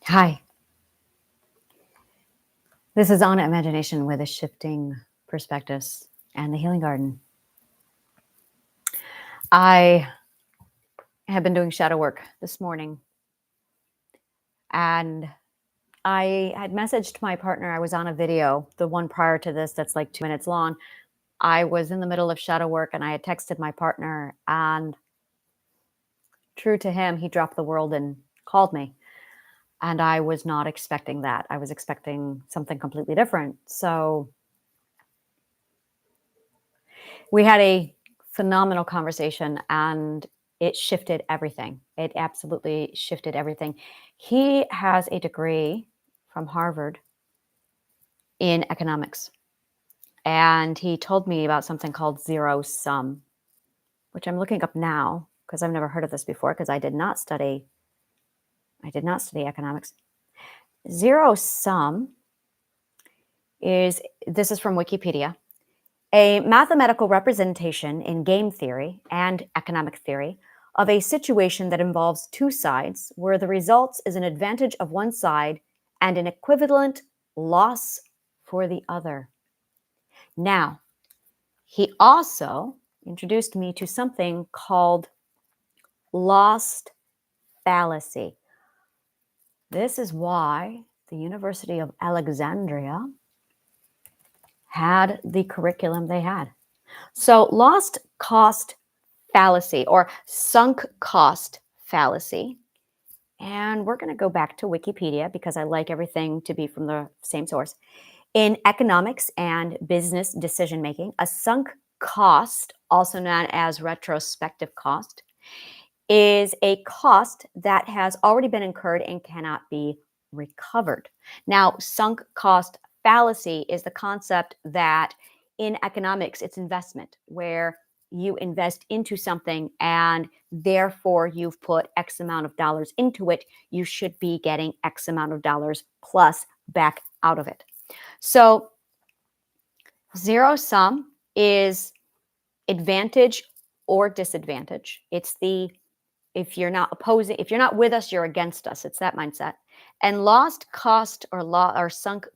Hi, this is On Imagination with a Shifting Perspectives and the Healing Garden. I have been doing shadow work this morning, and I had messaged my partner. I was on a video, the one prior to this that's like 2 minutes long. I was in the middle of shadow work and I had texted my partner, and true to him, he dropped the world and called me. And I was not expecting that. I was expecting something completely different. So we had a phenomenal conversation, and it shifted everything. It absolutely shifted everything. He has a degree from Harvard in economics, and he told me about something called zero sum, which I'm looking up now because I've never heard of this before, because I did not study economics. Zero sum this is from Wikipedia, a mathematical representation in game theory and economic theory of a situation that involves two sides where the result is an advantage of one side and an equivalent loss for the other. Now, he also introduced me to something called lost fallacy. This is why the University of Alexandria had the curriculum they had. So lost cost fallacy, or sunk cost fallacy. And we're going to go back to Wikipedia because I like everything to be from the same source. In economics and business decision making, a sunk cost, also known as retrospective cost, is a cost that has already been incurred and cannot be recovered. Now, sunk cost fallacy is the concept that in economics, it's investment, where you invest into something and therefore you've put X amount of dollars into it. You should be getting X amount of dollars plus back out of it. So zero sum is advantage or disadvantage. It's if you're not with us, you're against us. It's that mindset. And lost cost or sunk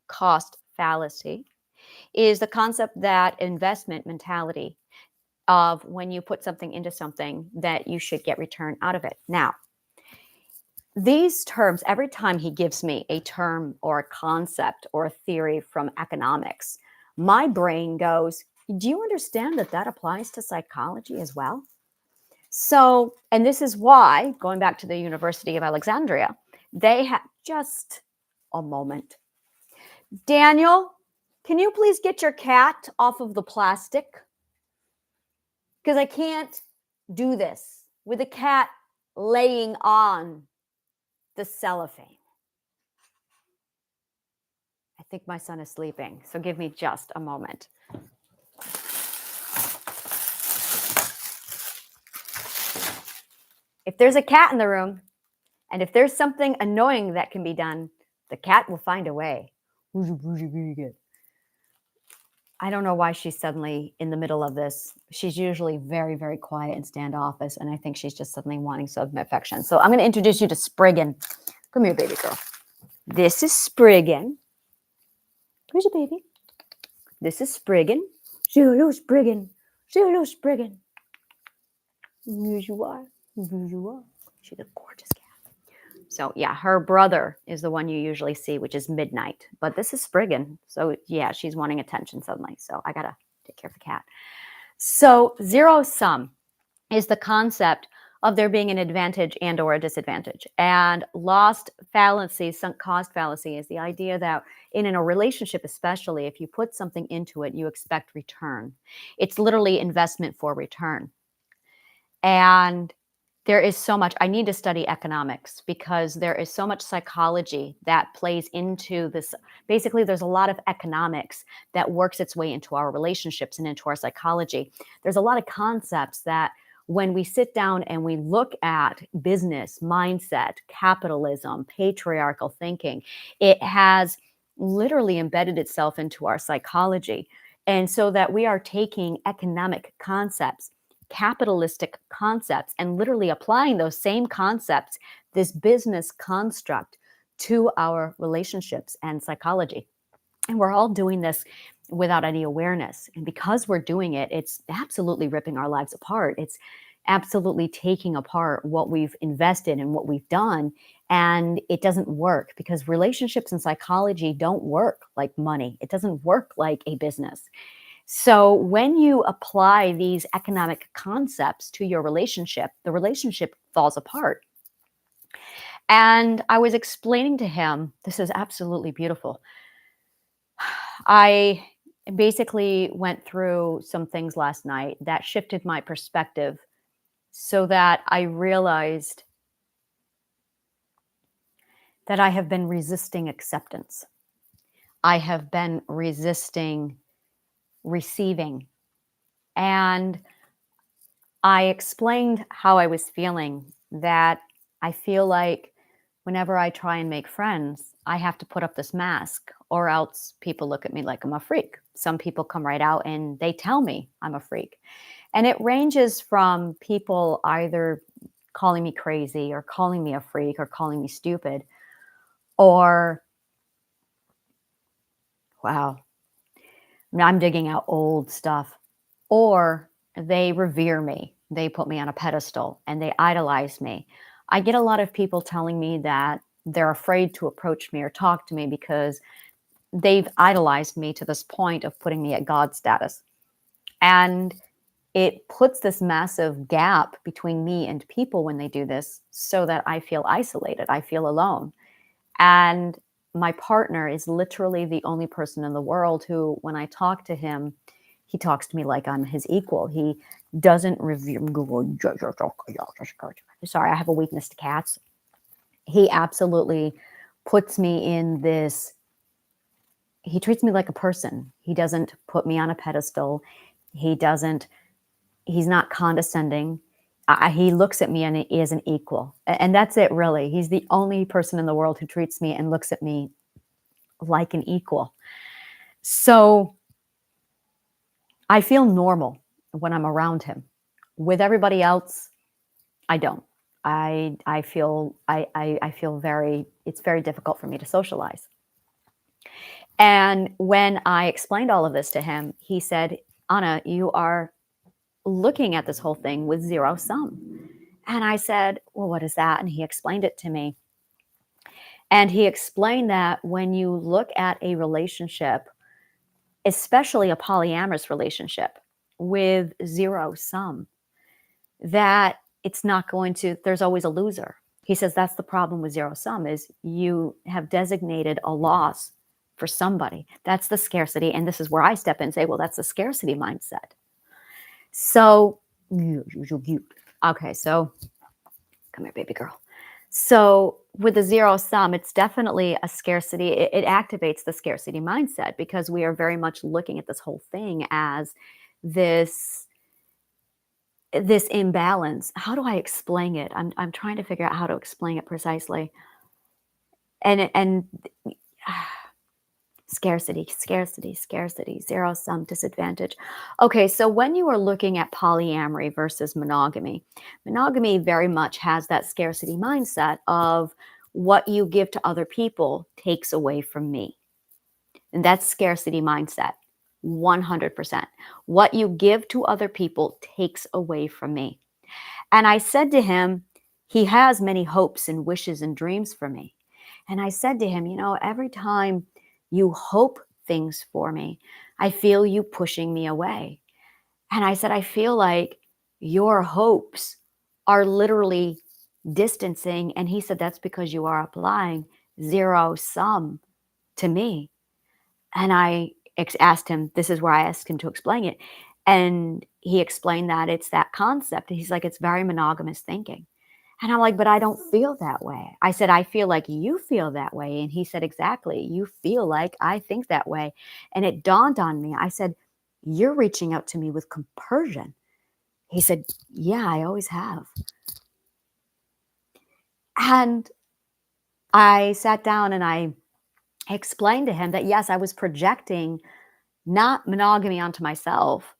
cost fallacy is the concept that investment mentality of when you put something into something that you should get return out of it. Now, these terms, every time he gives me a term or a concept or a theory from economics, my brain goes, do you understand that that applies to psychology as well? So, and this is why, going back to the University of Alexandria, they have just a moment. Daniel, can you please get your cat off of the plastic? Because I can't do this with a cat laying on the cellophane. I think my son is sleeping, so give me just a moment. If there's a cat in the room, and if there's something annoying that can be done, the cat will find a way. I don't know why she's suddenly in the middle of this. She's usually very, very quiet and standoffish, and I think she's just suddenly wanting some affection. So I'm going to introduce you to Spriggan. Come here, baby girl. This is Spriggan. Where's your baby? This is Spriggan. Hello, Spriggan. Hello, Spriggan. Here you are. Here you are. She's a gorgeous cat. So yeah, her brother is the one you usually see, which is Midnight. But this is Spriggan. So yeah, she's wanting attention suddenly. So I got to take care of the cat. So zero sum is the concept of there being an advantage and or a disadvantage. And lost fallacy, sunk cost fallacy, is the idea that in a relationship, especially, if you put something into it, you expect return. It's literally investment for return. And there is so much, I need to study economics because there is so much psychology that plays into this. Basically, there's a lot of economics that works its way into our relationships and into our psychology. There's a lot of concepts that when we sit down and we look at business, mindset, capitalism, patriarchal thinking, it has literally embedded itself into our psychology. And so that we are taking economic concepts, capitalistic concepts, and literally applying those same concepts, this business construct, to our relationships and psychology. And we're all doing this without any awareness. And because we're doing it, it's absolutely ripping our lives apart. It's absolutely taking apart what we've invested and what we've done. And it doesn't work because relationships and psychology don't work like money. It doesn't work like a business. So when you apply these economic concepts to your relationship, the relationship falls apart. And I was explaining to him, this is absolutely beautiful. I basically went through some things last night that shifted my perspective so that I realized that I have been resisting acceptance. I have been resisting receiving. And I explained how I was feeling, that I feel like whenever I try and make friends, I have to put up this mask or else people look at me like I'm a freak. Some people come right out and they tell me I'm a freak. And it ranges from people either calling me crazy or calling me a freak or calling me stupid or, wow, I'm digging out old stuff, or they revere me. They put me on a pedestal and they idolize me. I get a lot of people telling me that they're afraid to approach me or talk to me because they've idolized me to this point of putting me at God status. And it puts this massive gap between me and people when they do this so that I feel isolated. I feel alone. And my partner is literally the only person in the world who, when I talk to him, he talks to me like I'm his equal. He doesn't review. Sorry, I have a weakness to cats. He absolutely puts me in this. He treats me like a person. He doesn't put me on a pedestal. He doesn't. He's not condescending. He looks at me and he is an equal. And that's it, really. He's the only person in the world who treats me and looks at me like an equal. So I feel normal when I'm around him. With everybody else, I don't. I feel I feel very, it's very difficult for me to socialize. And when I explained all of this to him, he said, Anna, you are looking at this whole thing with zero sum. And I said, well, what is that? And he explained it to me. And he explained that when you look at a relationship, especially a polyamorous relationship with zero sum, that it's not going to, there's always a loser. He says that's the problem with zero sum is you have designated a loss for somebody. That's the scarcity. And this is where I step in and say, well, that's the scarcity mindset. So, okay, so come here, baby girl. So with the zero sum, it's definitely a scarcity. It activates the scarcity mindset because we are very much looking at this whole thing as this imbalance. How do I explain it? I'm trying to figure out how to explain it precisely. And scarcity, scarcity, scarcity, zero sum, disadvantage. Okay, so when you are looking at polyamory versus monogamy, monogamy very much has that scarcity mindset of what you give to other people takes away from me. And that's scarcity mindset, 100%. What you give to other people takes away from me. And I said to him, he has many hopes and wishes and dreams for me. And I said to him, every time you hope things for me, I feel you pushing me away. And I said, I feel like your hopes are literally distancing. And he said, that's because you are applying zero sum to me. And I asked him, this is where I asked him to explain it. And he explained that it's that concept. He's like, it's very monogamous thinking. And I'm like, but I don't feel that way. I said, I feel like you feel that way. And he said, exactly. You feel like I think that way. And it dawned on me. I said, you're reaching out to me with compersion. He said, yeah, I always have. And I sat down and I explained to him that, yes, I was projecting not monogamy onto myself.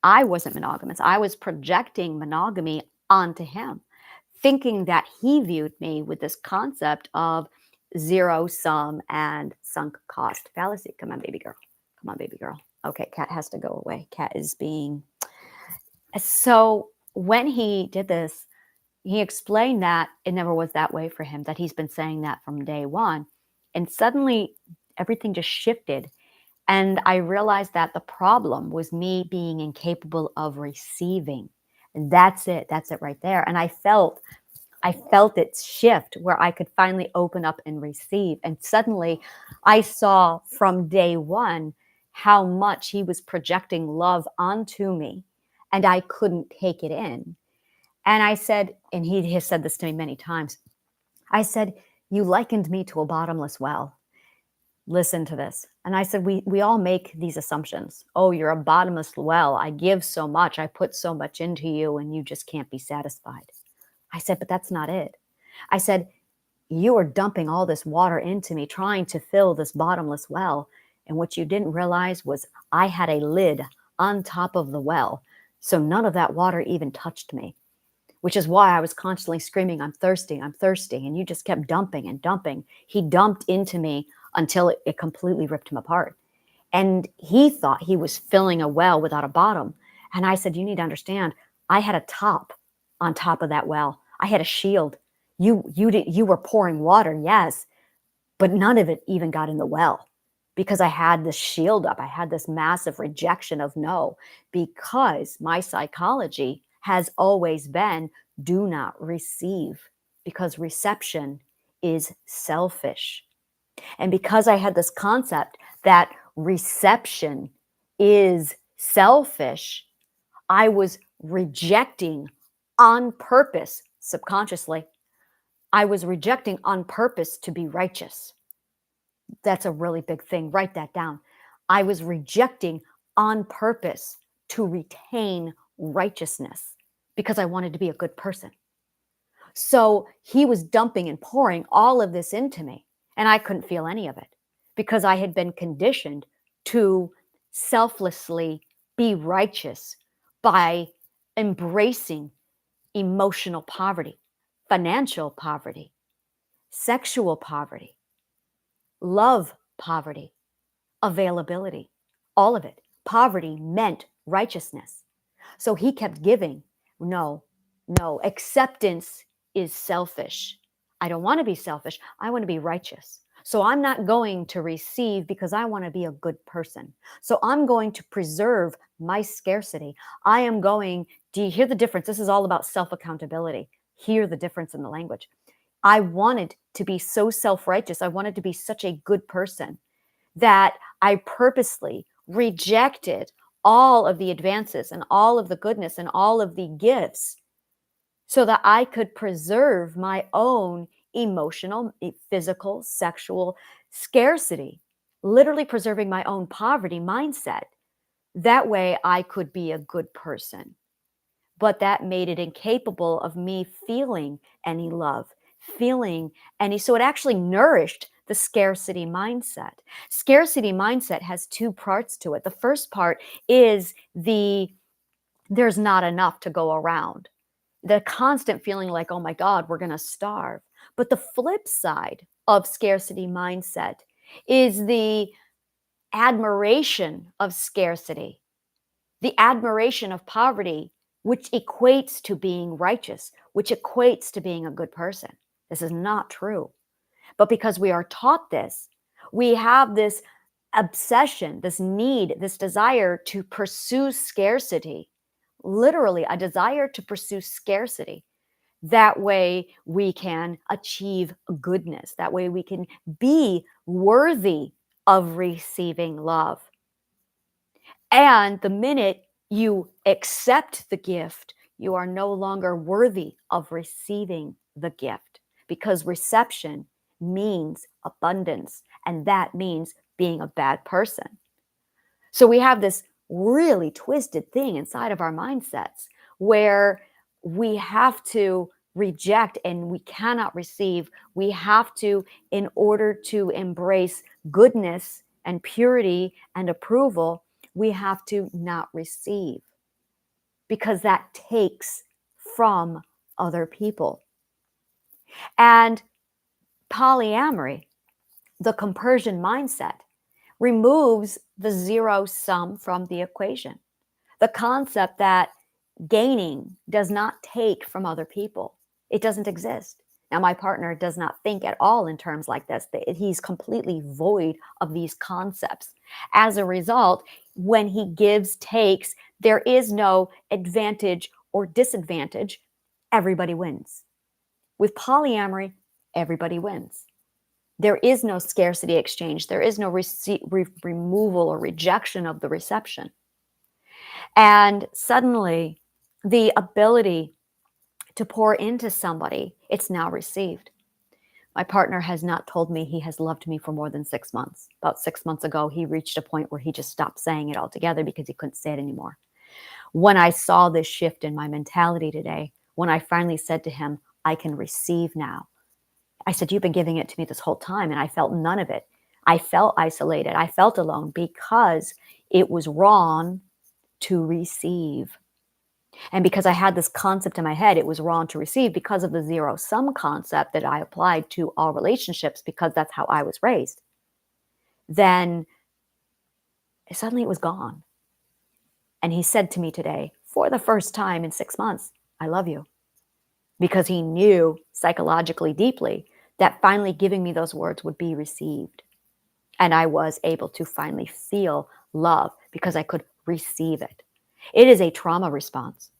I wasn't monogamous. I was projecting monogamy onto him, thinking that he viewed me with this concept of zero sum and sunk cost fallacy. Come on, baby girl. Come on, baby girl. Okay, cat has to go away. Cat is being. So when he did this, he explained that it never was that way for him, that he's been saying that from day one. And suddenly everything just shifted. And I realized that the problem was me being incapable of receiving. And that's it. That's it right there. And I felt it shift where I could finally open up and receive. And suddenly I saw from day one how much he was projecting love onto me and I couldn't take it in. And I said, and he has said this to me many times, I said, you likened me to a bottomless well. Listen to this. And I said, we all make these assumptions. Oh, you're a bottomless well. I give so much. I put so much into you and you just can't be satisfied. I said, but that's not it. I said, you are dumping all this water into me, trying to fill this bottomless well. And what you didn't realize was I had a lid on top of the well. So none of that water even touched me, which is why I was constantly screaming, I'm thirsty, I'm thirsty. And you just kept dumping and dumping. He dumped into me until it completely ripped him apart. And he thought he was filling a well without a bottom. And I said, you need to understand, I had a top on top of that well. I had a shield. You were pouring water, yes, but none of it even got in the well because I had this shield up. I had this massive rejection of no, because my psychology has always been do not receive, because reception is selfish. And because I had this concept that reception is selfish, I was rejecting on purpose, subconsciously. I was rejecting on purpose to be righteous. That's a really big thing. Write that down. I was rejecting on purpose to retain righteousness because I wanted to be a good person. So he was dumping and pouring all of this into me, and I couldn't feel any of it because I had been conditioned to selflessly be righteous by embracing emotional poverty, financial poverty, sexual poverty, love poverty, availability, all of it. Poverty meant righteousness. So he kept giving. No, no, acceptance is selfish. I don't want to be selfish. I want to be righteous. So I'm not going to receive because I want to be a good person. So I'm going to preserve my scarcity. I am going, do you hear the difference? This is all about self-accountability. Hear the difference in the language. I wanted to be so self-righteous. I wanted to be such a good person that I purposely rejected all of the advances and all of the goodness and all of the gifts so that I could preserve my own emotional, physical, sexual scarcity, literally preserving my own poverty mindset. That way I could be a good person. But that made it incapable of me feeling any love, feeling any. So it actually nourished the scarcity mindset. Scarcity mindset has two parts to it. The first part is there's not enough to go around. The constant feeling like, oh my God, we're going to starve. But the flip side of scarcity mindset is the admiration of scarcity, the admiration of poverty, which equates to being righteous, which equates to being a good person. This is not true. But because we are taught this, we have this obsession, this need, this desire to pursue scarcity, literally a desire to pursue scarcity. That way we can achieve goodness. That way we can be worthy of receiving love. And the minute you accept the gift, you are no longer worthy of receiving the gift, because reception means abundance, and that means being a bad person. So we have this really twisted thing inside of our mindsets where we have to reject and we cannot receive. We have to, in order to embrace goodness and purity and approval, we have to not receive, because that takes from other people. And Polyamory, the compersion mindset, removes the zero sum from the equation. The concept that gaining does not take from other people. It doesn't exist. Now, my partner does not think at all in terms like this. He's completely void of these concepts. As a result, when he gives, takes, there is no advantage or disadvantage. Everybody wins. With polyamory, everybody wins. There is no scarcity exchange. There is no removal or rejection of the reception. And suddenly, the ability to pour into somebody, it's now received. My partner has not told me he has loved me for more than 6 months. About 6 months ago, he reached a point where he just stopped saying it altogether because he couldn't say it anymore. When I saw this shift in my mentality today, when I finally said to him, I can receive now, I said, you've been giving it to me this whole time, and I felt none of it. I felt isolated. I felt alone because it was wrong to receive. And because I had this concept in my head, it was wrong to receive because of the zero sum concept that I applied to all relationships because that's how I was raised. Then suddenly it was gone. And he said to me today, for the first time in 6 months, I love you. Because he knew psychologically deeply that finally giving me those words would be received. And I was able to finally feel love because I could receive it. It is a trauma response.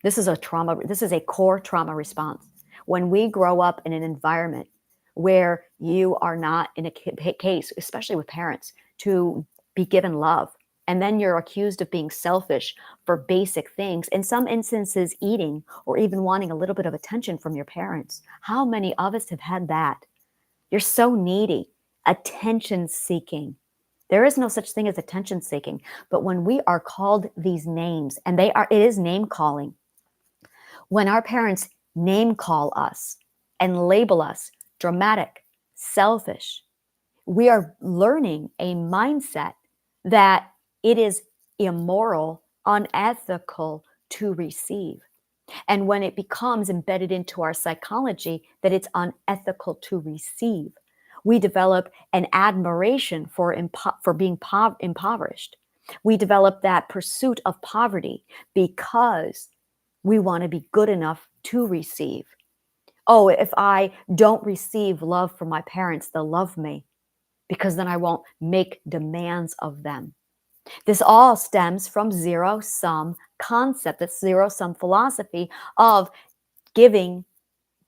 This is a core trauma response. When we grow up in an environment where you are not in a case, especially with parents, to be given love, and then you're accused of being selfish for basic things, in some instances eating or even wanting a little bit of attention from your parents. How many of us have had that? You're so needy, attention seeking. There is no such thing as attention seeking. But when we are called these names, and it is name calling. When our parents name call us and label us dramatic, selfish, we are learning a mindset that it is immoral, unethical to receive. And when it becomes embedded into our psychology that it's unethical to receive, we develop an admiration for being impoverished. We develop that pursuit of poverty because we want to be good enough to receive. Oh, if I don't receive love from my parents, they'll love me because then I won't make demands of them. This all stems from zero-sum concept, this zero-sum philosophy of giving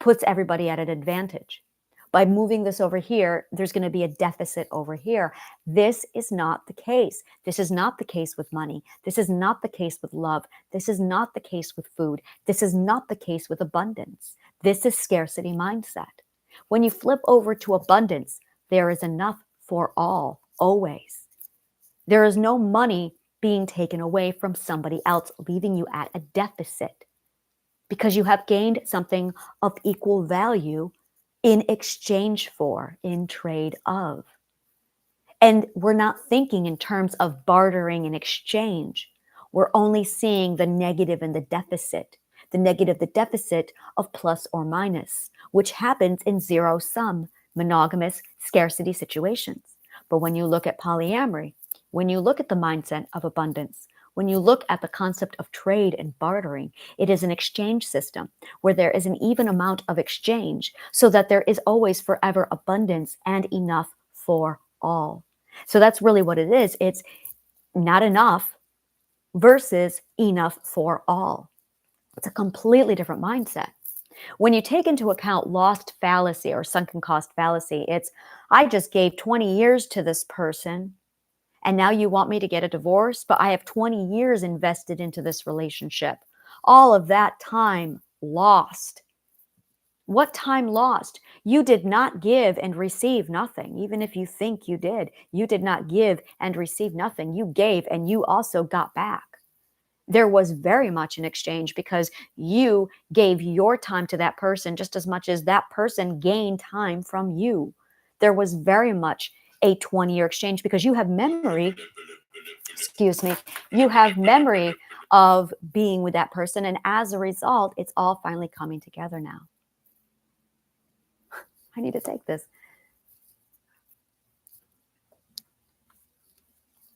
puts everybody at an advantage. By moving this over here, there's going to be a deficit over here. This is not the case. This is not the case with money. This is not the case with love. This is not the case with food. This is not the case with abundance. This is scarcity mindset. When you flip over to abundance, there is enough for all, always. There is no money being taken away from somebody else, leaving you at a deficit because you have gained something of equal value in exchange for, in trade of. And we're not thinking in terms of bartering and exchange. We're only seeing the negative and the deficit of plus or minus, which happens in zero-sum, monogamous scarcity situations. But when you look at polyamory, when you look at the mindset of abundance, when you look at the concept of trade and bartering, it is an exchange system where there is an even amount of exchange so that there is always forever abundance and enough for all. So that's really what it is. It's not enough versus enough for all. It's a completely different mindset. When you take into account lost fallacy or sunken cost fallacy, it's, I just gave 20 years to this person, and now you want me to get a divorce, but I have 20 years invested into this relationship. All of that time lost. What time lost? You did not give and receive nothing. Even if you think you did not give and receive nothing. You gave and you also got back. There was very much an exchange because you gave your time to that person just as much as that person gained time from you. There was very much a 20-year exchange because you have memory, you have memory of being with that person. And as a result, it's all finally coming together now. I need to take this.